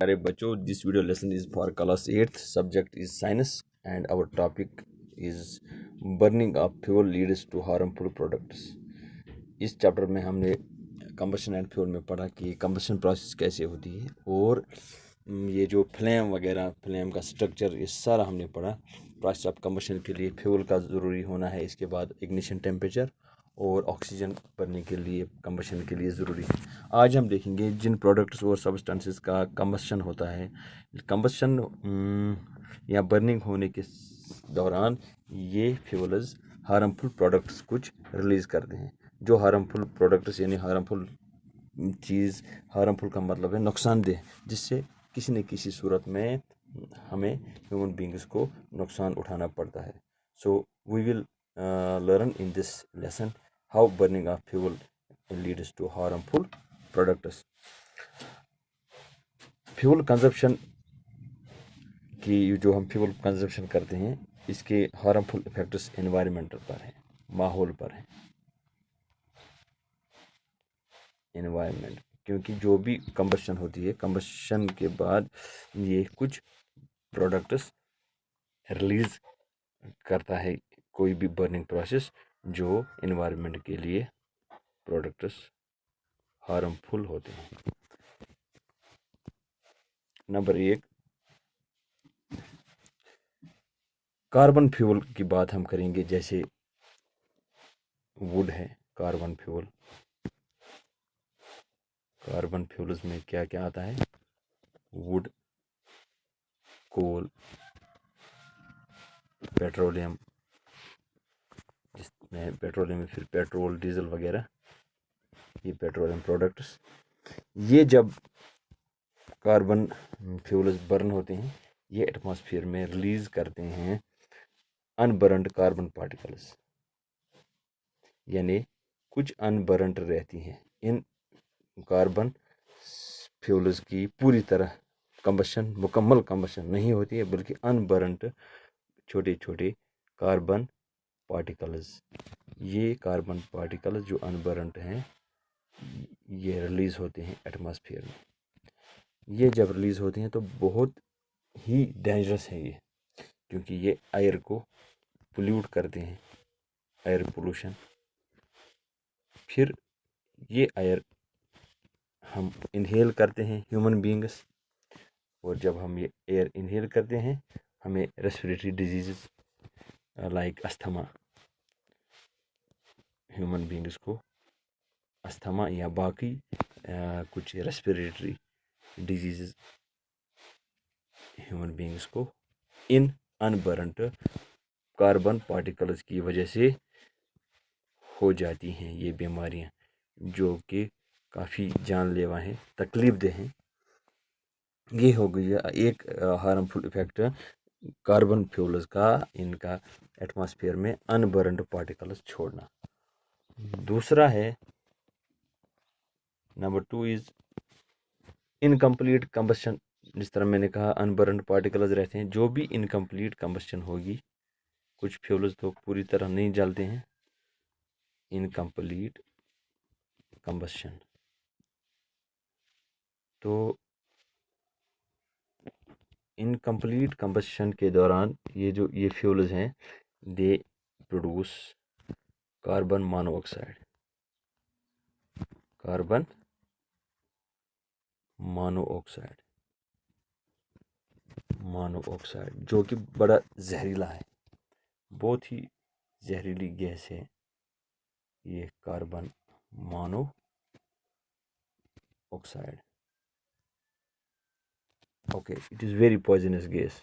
Alright, बच्चों, this video lesson is for class 8th. Subject is science and our topic is burning of fuel leads to harmful products. इस chapter में हमने combustion and fuel में पढ़ा कि combustion process कैसे होती है और ये जो फ्लेम वगैरह, फ्लेम का स्ट्रक्चर, ये सारा हमने पढ़ा। प्रोसेस ऑफ कंबशन के लिए फ्यूल का ज़रूरी होना है, इसके बाद इग्निशन टेम्परेचर और ऑक्सीजन भरने के लिए कंबशन के लिए ज़रूरी है। आज हम देखेंगे जिन प्रोडक्ट्स और सब्सटेंसेस का कंबशन होता है। कंबशन या बर्निंग होने के दौरान ये फ्यूल्स हार्मफुल प्रोडक्ट्स कुछ रिलीज़ करते हैं। जो हार्मफुल प्रोडक्ट्स यानी हार्मफुल चीज़, हार्मफुल का मतलब है नुकसानदेह, जिससे किसी न किसी सूरत में हमें ह्यूमन बींग्स को नुकसान उठाना पड़ता है। So we will learn in this lesson how burning of fuel leads to harmful products. Fuel consumption की जो हम फ्यूल कंजप्शन करते हैं, इसके हार्मफुल इफेक्ट्स एनवायरमेंटल पर हैं, माहौल पर हैं। एनवायरमेंट, क्योंकि जो भी कंबशन होती है, कंबशन के बाद ये कुछ प्रोडक्ट्स रिलीज करता है, कोई भी बर्निंग प्रोसेस जो एनवायरनमेंट के लिए प्रोडक्ट्स हार्मफुल होते हैं। नंबर 1, कार्बन फ्यूल की बात हम करेंगे। जैसे वुड है, कार्बन फ्यूल। कार्बन फ्यूल्स में क्या क्या आता है? वुड, कोल, पेट्रोलियम, जिसमें पेट्रोलियम में फिर पेट्रोल, डीजल वगैरह, ये पेट्रोलियम प्रोडक्ट्स। ये जब कार्बन फ्यूल्स बर्न होते हैं, ये एटमॉस्फेयर में रिलीज करते हैं अनबर्न्ड कार्बन पार्टिकल्स, यानी कुछ अनबर्न्ड रहती हैं। इन कार्बन फ्यूल्स की पूरी तरह कंबशन, मुकम्मल कंबशन नहीं होती है, बल्कि अनबर्न्ड छोटे छोटे कार्बन पार्टिकल्स, ये कार्बन पार्टिकल्स जो अनबर्न्ड हैं, ये रिलीज़ होते हैं एटमॉस्फेयर में। ये जब रिलीज़ होते हैं तो बहुत ही डेंजरस है ये, क्योंकि ये एयर को पोल्यूट करते हैं, एयर पोल्यूशन। फिर ये एयर हम इनहेल करते हैं ह्यूमन बींग्स, और जब हम ये एयर इनहेल करते हैं, हमें respiratory disease like asthma, human beings को अस्थमा या बाकी कुछ रेस्पिरेटरी डिजीज़ ह्यूमन बींग्स को इन अनबर्न्ड कार्बन पार्टिकल्स की वजह से हो जाती हैं। ये बीमारियां जो कि काफ़ी जानलेवा हैं, तकलीफ़देह हैं। ये हो गई एक हार्मफुल इफेक्ट कार्बन फ्यूल्स का, इनका एटमॉस्फेयर में अनबर्न्ड पार्टिकल्स छोड़ना। दूसरा है, नंबर 2 इज़ इनकम्प्लीट कंबशन। जिस तरह मैंने कहा, अनबर्न्ड पार्टिकल्स रहते हैं। जो भी इनकम्प्लीट कंबशन होगी, कुछ फ्यूल्स तो पूरी तरह नहीं जलते हैं, इनकम्प्लीट कंबशन। तो इनकम्प्लीट कंबशन के दौरान ये फ्यूल्स हैं, they produce carbon monoxide, carbon monoxide, जो कि बड़ा जहरीला है, बहुत ही जहरीली गैस है ये carbon monoxide. Okay, it is very poisonous gas.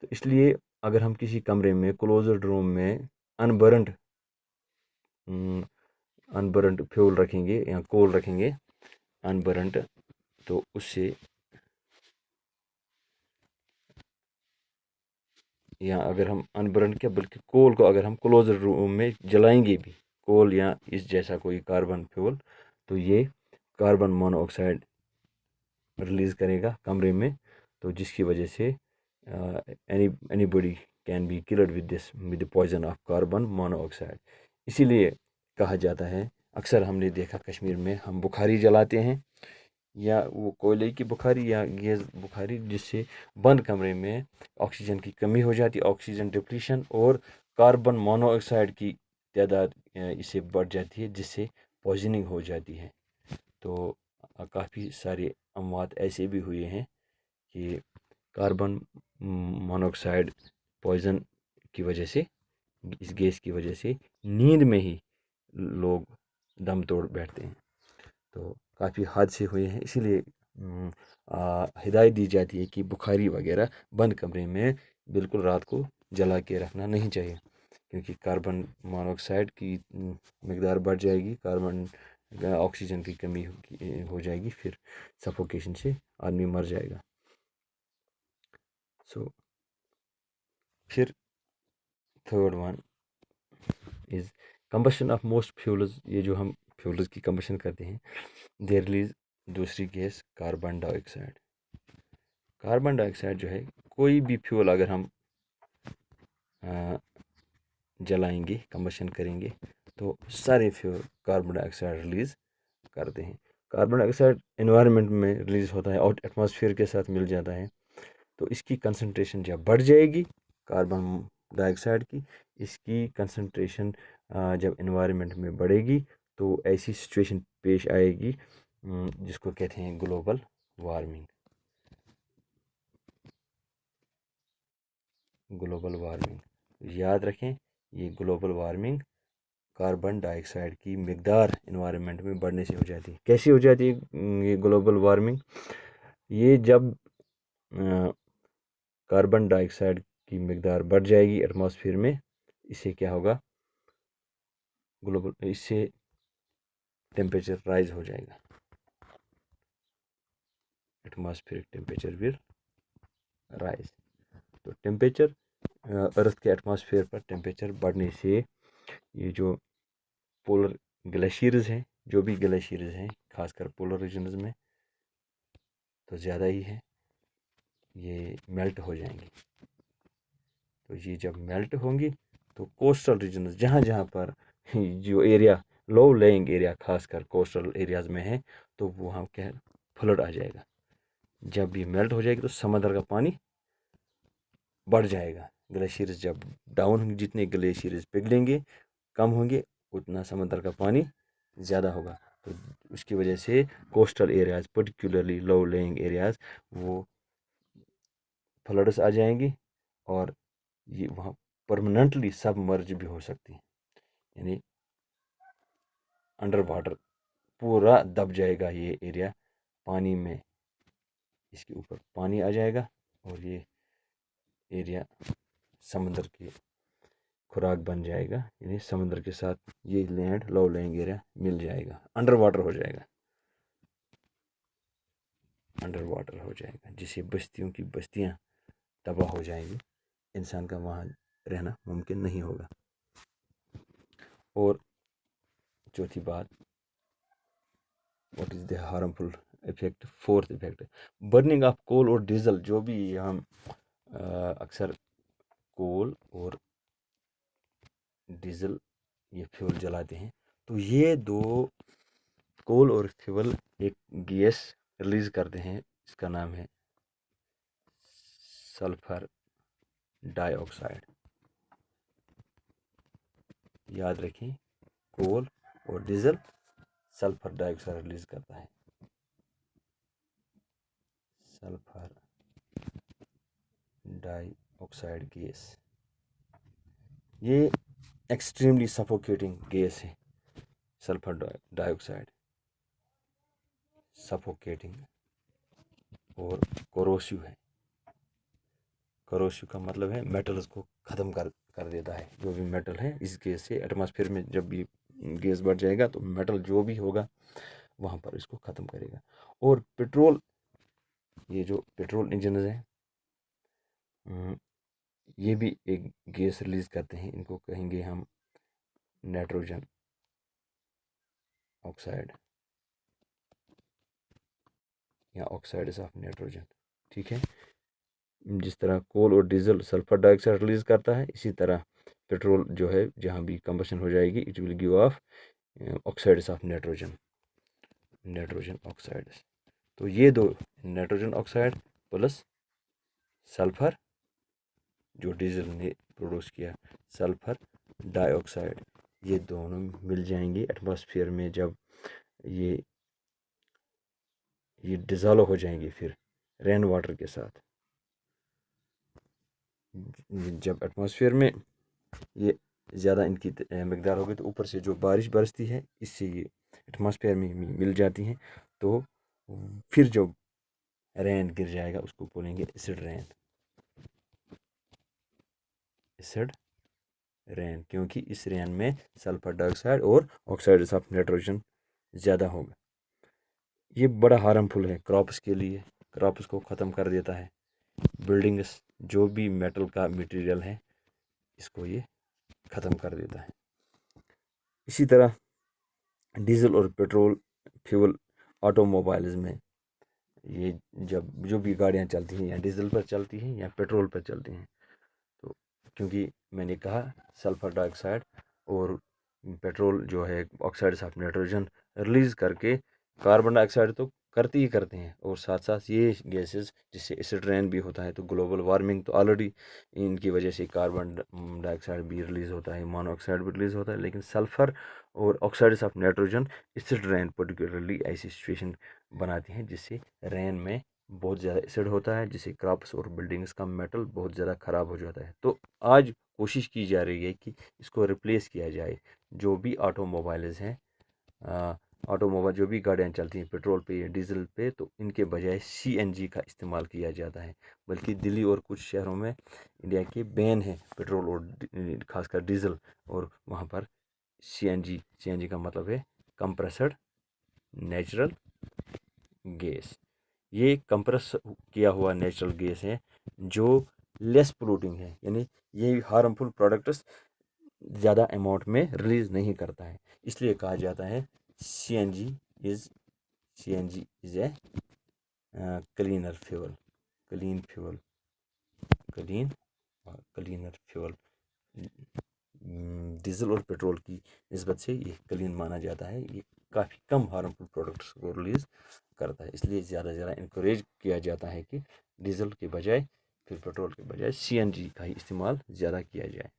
तो इसलिए अगर हम किसी कमरे में, क्लोज्ड रूम में अनबर्न्ड फ्यूल रखेंगे या कोल रखेंगे अनबर्न्ड, तो उससे, या अगर हम अनबर्न्ड क्या बल्कि कोल को अगर हम क्लोज्ड रूम में जलाएंगे भी, कोल या इस जैसा कोई कार्बन फ्यूल, तो ये कार्बन मोनोऑक्साइड रिलीज़ करेगा कमरे में, तो जिसकी वजह से anybody can be killed with the poison of carbon monoxide. इसीलिए कहा जाता है, अक्सर हमने देखा कश्मीर में हम बुखारी जलाते हैं, या वो कोयले की बुखारी या गैस बुखारी, जिससे बंद कमरे में ऑक्सीजन की कमी हो जाती है, ऑक्सीजन डिप्लीशन, और कार्बन मोनोऑक्साइड की तादाद इससे बढ़ जाती है, जिससे पॉइजनिंग हो जाती है। तो काफ़ी सारे अमवात ऐसे भी हुए हैं कि कार्बन मोनोऑक्साइड पॉइजन की वजह से, इस गैस की वजह से नींद में ही लोग दम तोड़ बैठते हैं। तो काफ़ी हादसे हुए हैं, इसीलिए हिदायत दी जाती है कि बुखारी वगैरह बंद कमरे में बिल्कुल रात को जला के रखना नहीं चाहिए, क्योंकि कार्बन मोनोऑक्साइड की मकदार बढ़ जाएगी, कार्बन ऑक्सीजन की कमी हो जाएगी, फिर सफोकेशन से आदमी मर जाएगा। सो फिर third one is combustion of most fuels. ये जो हम फ्यूल्स की कंबशन करते हैं, दे रिलीज दूसरी gas carbon dioxide. Carbon dioxide जो है, कोई भी फ्यूल अगर हम जलाएंगे, कंबशन करेंगे, तो सारे फ्यूल कार्बन डाइऑक्साइड रिलीज़ करते हैं। कार्बन डाइऑक्साइड एनवायरनमेंट में रिलीज़ होता है और एटमॉस्फेयर के साथ मिल जाता है, तो इसकी कंसंट्रेशन जब बढ़ जाएगी कार्बन डाइऑक्साइड की, इसकी कंसंट्रेशन जब एनवायरनमेंट में बढ़ेगी, तो ऐसी सिचुएशन पेश आएगी जिसको कहते हैं ग्लोबल वार्मिंग। ग्लोबल वार्मिंग याद रखें, ये ग्लोबल वार्मिंग कार्बन डाइऑक्साइड की मकदार एनवायरनमेंट में बढ़ने से हो जाती है। कैसी हो जाती है ये ग्लोबल वार्मिंग? ये जब कार्बन डाइऑक्साइड की मकदार बढ़ जाएगी एटमॉस्फेयर में, इससे क्या होगा, इससे टेम्परेचर राइज हो जाएगा, एटमॉस्फेरिक टेम्परेचर विल राइज। तो टेम्परेचर अर्थ के एटमॉस्फेयर पर टेम्परेचर बढ़ने से ये जो पोलर ग्लेशियर्स हैं, जो भी ग्लेशियर्स हैं खासकर पोलर रीजन्स में तो ज़्यादा ही है, ये मेल्ट हो जाएंगे। तो ये जब मेल्ट होंगी तो कोस्टल रीजन्स, जहाँ जहाँ पर जो एरिया लो लेइंग एरिया खासकर कोस्टल एरियाज में है, तो वहाँ क्या फ्लड आ जाएगा। जब ये मेल्ट हो जाएगी तो समंदर का पानी बढ़ जाएगा। ग्लेशियर्स जब डाउन होंगे, जितने ग्लेशियर्स पिघलेंगे, कम होंगे, उतना समंदर का पानी ज़्यादा होगा। तो उसकी वजह से कोस्टल एरियाज, पर्टिकुलरली लो लेइंग एरियाज, वो फ्लड्स आ जाएंगी और ये वहाँ परमानेंटली सबमर्ज भी हो सकती है, यानी अंडर वाटर पूरा दब जाएगा ये एरिया, पानी में इसके ऊपर पानी आ जाएगा और ये एरिया समंदर की खुराक बन जाएगा, यानी समंदर के साथ ये लैंड लो लेइंग एरिया मिल जाएगा, अंडर वाटर हो जाएगा, अंडर वाटर हो जाएगा, जिससे बस्तियों की बस्तियाँ तबाह हो जाएंगी, इंसान का वहाँ रहना मुमकिन नहीं होगा। और चौथी बात, what is the harmful effect, fourth effect, burning of coal और डीजल। जो भी हम अक्सर कोल और डीजल ये फ्यूल जलाते हैं, तो ये दो कोल और फ्यूल एक गैस रिलीज करते हैं, इसका नाम है सल्फर डाइऑक्साइड। याद रखें, कोल और डीजल सल्फर डाइऑक्साइड रिलीज करता है, सल्फर डाइऑक्साइड गैस। ये एक्सट्रीमली सफोकेटिंग गैस है, सल्फर डाइऑक्साइड, सफोकेटिंग और कोरोसिव है। कोरोसिव का मतलब है मेटल्स को ख़त्म कर देता है। जो भी मेटल है, इस गैस से एटमॉस्फेयर में जब भी गैस बढ़ जाएगा तो मेटल जो भी होगा वहाँ पर इसको ख़त्म करेगा। और पेट्रोल, ये जो पेट्रोल इंजन हैं, ये भी एक गैस रिलीज करते हैं, इनको कहेंगे हम नाइट्रोजन ऑक्साइड या ऑक्साइड्स ऑफ नाइट्रोजन। ठीक है, जिस तरह कोल और डीजल सल्फर डाइऑक्साइड रिलीज करता है, इसी तरह पेट्रोल जो है जहाँ भी कंबशन हो जाएगी, it will give of oxides of nitrogen, nitrogen oxides. तो ये दो, नाइट्रोजन ऑक्साइड प्लस सल्फर जो डीजल ने प्रोड्यूस किया, सल्फर डाइऑक्साइड, ये दोनों मिल जाएंगे एटमॉस्फेयर में। जब ये डिज़ोल्व हो जाएंगे फिर रेन वाटर के साथ, जब एटमॉस्फेयर में ये ज़्यादा इनकी मकदार होगी तो ऊपर से जो बारिश बरसती है इससे ये एटमॉस्फेयर में मिल जाती हैं। तो फिर जो रेन गिर जाएगा उसको बोलेंगे एसिड रेन, एसिड रेन, क्योंकि इस रेन में सल्फर डाइऑक्साइड और ऑक्साइड्स ऑफ नाइट्रोजन ज़्यादा होगा। ये बड़ा हार्मफुल है क्रॉप्स के लिए, क्रॉप्स को ख़त्म कर देता है। बिल्डिंग्स, जो भी मेटल का मटेरियल है, इसको ये ख़त्म कर देता है। इसी तरह डीजल और पेट्रोल फ्यूल ऑटोमोबाइल्स में, ये जब जो भी गाड़ियाँ चलती हैं या डीजल पर चलती हैं या पेट्रोल पर चलती हैं, तो क्योंकि मैंने कहा सल्फर डाइऑक्साइड और पेट्रोल जो है ऑक्साइड्स ऑफ नाइट्रोजन रिलीज़ करके कार्बन डाइऑक्साइड तो करते ही करते हैं, और साथ साथ ये गैसेस जिससे एसिड रेन भी होता है। तो ग्लोबल वार्मिंग तो ऑलरेडी इनकी वजह से कार्बन डाइऑक्साइड भी रिलीज़ होता है, मोनोऑक्साइड भी रिलीज़ होता है, लेकिन सल्फ़र और oxides of nitrogen acid rain particularly ऐसी सिचुएशन बनाती हैं जिससे रेन में बहुत ज़्यादा एसिड होता है, जिससे क्रॉप्स और बिल्डिंग्स का मेटल बहुत ज़्यादा ख़राब हो जाता है। तो आज कोशिश की जा रही है कि इसको रिप्लेस किया जाए। जो भी ऑटोमोबाइल्स हैं, ऑटोमोबाइल जो भी गाड़ियाँ चलती हैं पेट्रोल पे या डीजल पे, तो इनके बजाय सीएनजी का इस्तेमाल किया जाता है। बल्कि दिल्ली और कुछ शहरों में इंडिया के बैन है पेट्रोल और खासकर डीजल, और वहाँ पर सीएनजी का मतलब है कंप्रेसर्ड नेचुरल गैस। ये कंप्रेस किया हुआ नेचुरल गैस है जो लेस पोल्यूटिंग है, यानी ये हार्मफुल प्रोडक्ट्स ज़्यादा अमाउंट में रिलीज़ नहीं करता है। इसलिए कहा जाता है CNG is a cleaner fuel, clean fuel, cleaner fuel. Diesel और पेट्रोल की निस्बत से ये क्लीन माना जाता है। ये काफ़ी कम हार्मफुल प्रोडक्ट्स को रिलीज़ करता है, इसलिए ज़्यादा से ज़्यादा इनक्रेज किया जाता है कि डीजल के बजाय, फिर पेट्रोल के बजाय सीएनजी का ही इस्तेमाल ज़्यादा किया जाए।